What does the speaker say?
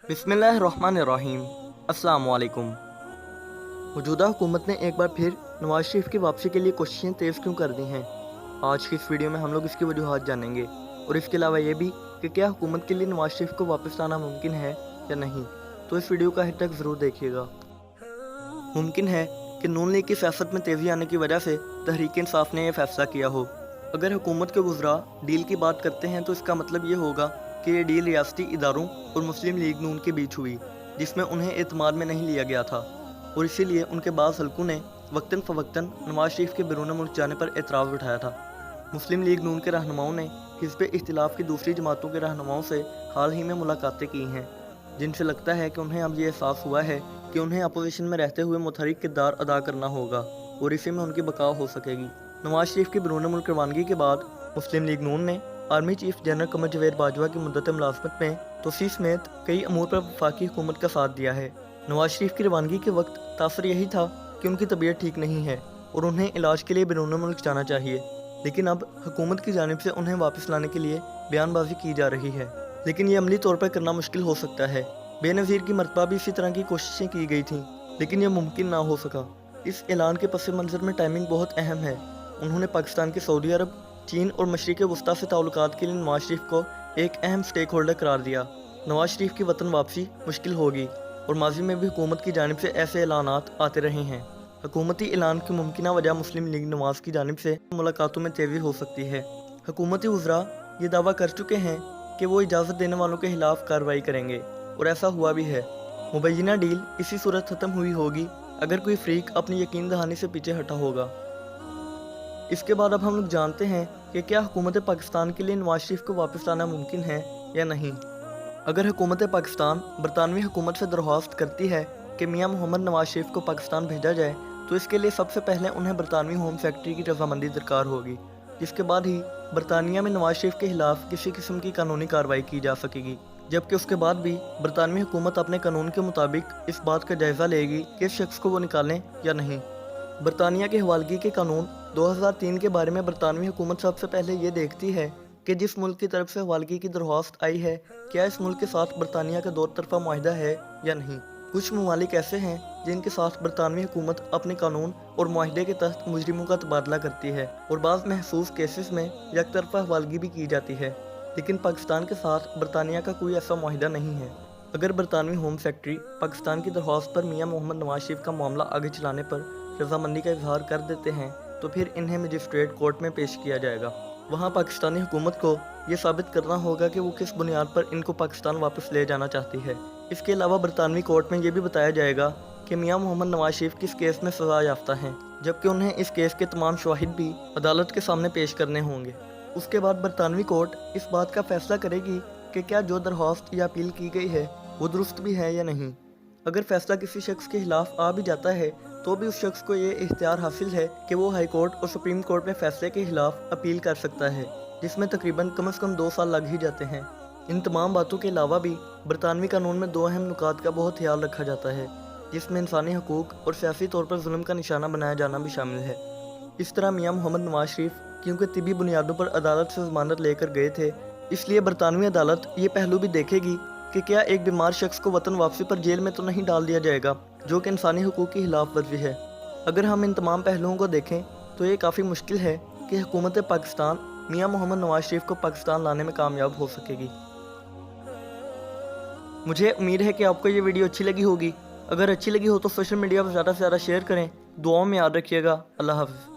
बिस्मिल्लाहिर्रहमानिर्रहीम। अस्सलाम वालेकुम। मौजूदा हुकूमत ने एक बार फिर नवाज शरीफ की वापसी के लिए कोशिशें तेज़ क्यों कर दी हैं? आज की इस वीडियो में हम लोग इसकी वजूहात जानेंगे और इसके अलावा ये भी कि क्या हुकूमत के लिए नवाज शरीफ को वापस लाना मुमकिन है या नहीं। तो इस वीडियो का आखिर तक ज़रूर देखिएगा। मुमकिन है कि नून लीग की सियासत में तेज़ी आने की वजह से तहरीक इंसाफ ने यह फैसला किया हो। अगर हुकूमत के वज़रा डील की बात करते हैं तो इसका मतलब ये होगा कि ये डील रियासती इदारों और मुस्लिम लीग नून के बीच हुई, जिसमें उन्हें एतमाद में नहीं लिया गया था और इसीलिए उनके बाज़ हलकों ने वक्तन फ़वक्तन नवाज शरीफ के बैरून मुल्क जाने पर एतराज़ उठाया था। मुस्लिम लीग नून के रहनुमाओं ने हिज़्ब इख्तिलाफ की दूसरी जमातों के रहनुमाओं से हाल ही में मुलाकातें की हैं, जिनसे लगता है कि उन्हें अब ये एहसास हुआ है कि उन्हें अपोजिशन में रहते हुए मुतहरिक किरदार अदा करना होगा और इसी में उनकी बकाव हो सकेगी। नवाज शरीफ की बैरून मुल्क रवानगी के बाद मुस्लिम लीग नून ने आर्मी चीफ जनरल कमर जवेद बाजवा की मुद्दत मुलाजमत में तोसी समेत कई अमूर पर वफाकी हुकूमत का साथ दिया है। नवाज शरीफ की रवानगी के वक्त तासर यही था कि उनकी तबीयत ठीक नहीं है और उन्हें इलाज के लिए बैरून मुल्क जाना चाहिए, लेकिन अब हुकूमत की जानिब से उन्हें वापस लाने के लिए बयानबाजी की जा रही है, लेकिन ये अमली तौर पर करना मुश्किल हो सकता है। बेनज़ीर की मरतबा भी इसी तरह की कोशिशें की गई थीं, लेकिन यह मुमकिन ना हो सका। इस ऐलान के पस मंज़र में टाइमिंग बहुत अहम है। उन्होंने पाकिस्तान के सऊदी अरब, चीन और मशरिक़ वस्ता से ताल्लुकात के लिए नवाज शरीफ को एक अहम स्टेक होल्डर करार दिया। नवाज शरीफ की वतन वापसी मुश्किल होगी और माजी में भी हुकूमत की जानिब से ऐसे ऐलानात आते रहे हैं। हुकूमती ऐलान की मुमकिन वजह मुस्लिम लीग नवाज की जानिब से मुलाकातों में तेज़ी हो सकती है। हुकूमती वज़रा ये दावा कर चुके हैं कि वो इजाज़त देने वालों के खिलाफ कार्रवाई करेंगे और ऐसा हुआ भी है। मुबैना डील इसी सूरत ख़त्म हुई होगी अगर कोई फ़रीक अपनी यकीन दहानी से पीछे हटा होगा। इसके बाद अब हम लोग जानते हैं कि क्या हुकूमत पाकिस्तान के लिए नवाज शरीफ को वापस लाना मुमकिन है या नहीं। अगर हुकूमत पाकिस्तान बरतानवी हुकूमत से दरख्वास्त करती है कि मियां मोहम्मद नवाज शरीफ को पाकिस्तान भेजा जाए, तो इसके लिए सबसे पहले उन्हें बरतानवी होम सेक्रेटरी की रजामंदी दरकार होगी, जिसके बाद ही बरतानिया में नवाज शरीफ के खिलाफ किसी किस्म की कानूनी कार्रवाई की जा सकेगी, जबकि उसके बाद भी बरतानवी हुकूमत अपने कानून के मुताबिक इस बात का जायज़ा लेगी कि इस शख्स को वो निकालें या नहीं। बरतानिया के हवालगी के कानून 2003 के बारे में बरतानवी हुकूमत सबसे पहले ये देखती है कि जिस मुल्क की तरफ से हवालगी की दरख्वास्त आई है, क्या इस मुल्क के साथ बरतानिया का दो तरफा मुआहिदा है या नहीं। कुछ ममालिक ऐसे हैं जिनके साथ बरतानवी हुकूमत अपने कानून और मुआहिदे के तहत मुजरिमों का तबादला करती है और बाज़ महसूस केसेस में एक तरफा हवालगी भी की जाती है, लेकिन पाकिस्तान के साथ बरतानिया का कोई ऐसा मुआहिदा नहीं है। अगर बरतानवी होम सेक्रेटरी पाकिस्तान की दरख्वास्त पर मियां मोहम्मद नवाज शरीफ का मामला आगे चलाने पर रजामंदी का इजहार कर देते हैं, तो फिर इन्हें मजिस्ट्रेट कोर्ट में पेश किया जाएगा। वहाँ पाकिस्तानी हुकूमत को ये साबित करना होगा कि वो किस बुनियाद पर इनको पाकिस्तान वापस ले जाना चाहती है। इसके अलावा बरतानवी कोर्ट में ये भी बताया जाएगा कि मियां मोहम्मद नवाज शरीफ किस केस में सज़ा याफ्ता हैं, जबकि उन्हें इस केस के तमाम शवाहिद भी अदालत के सामने पेश करने होंगे। उसके बाद बरतानवी कोर्ट इस बात का फैसला करेगी कि क्या जो दरख्वास्त या अपील की गई है वो दुरुस्त भी है या नहीं। अगर फैसला किसी शख्स के खिलाफ आ भी जाता है तो भी उस शख्स को ये इख्तियार हासिल है कि वो हाई कोर्ट और सुप्रीम कोर्ट में फैसले के खिलाफ अपील कर सकता है, जिसमें तकरीबन कम से कम 2 साल लग ही जाते हैं। इन तमाम बातों के अलावा भी बरतानवी कानून में 2 अहम नुकात का बहुत ख्याल रखा जाता है, जिसमें इंसानी हकूक़ और सियासी तौर पर जुल्म का निशाना बनाया जाना भी शामिल है। इस तरह मियां मोहम्मद नवाज शरीफ क्योंकि तिबी बुनियादों पर अदालत से ज़मानत लेकर गए थे, इसलिए बरतानवी अदालत ये पहलू भी देखेगी कि क्या एक बीमार शख्स को वतन वापसी पर जेल में तो नहीं डाल दिया जाएगा, जो कि इंसानी हुकूक की खिलाफ वर्जी है। अगर हम इन तमाम पहलुओं को देखें तो ये काफ़ी मुश्किल है कि हुकूमत पाकिस्तान मियां मोहम्मद नवाज शरीफ को पाकिस्तान लाने में कामयाब हो सकेगी। मुझे उम्मीद है कि आपको ये वीडियो अच्छी लगी होगी। अगर अच्छी लगी हो तो सोशल मीडिया पर ज़्यादा से ज़्यादा शेयर करें। दुआओं में याद रखिएगा। अल्लाह हाफ़िज़।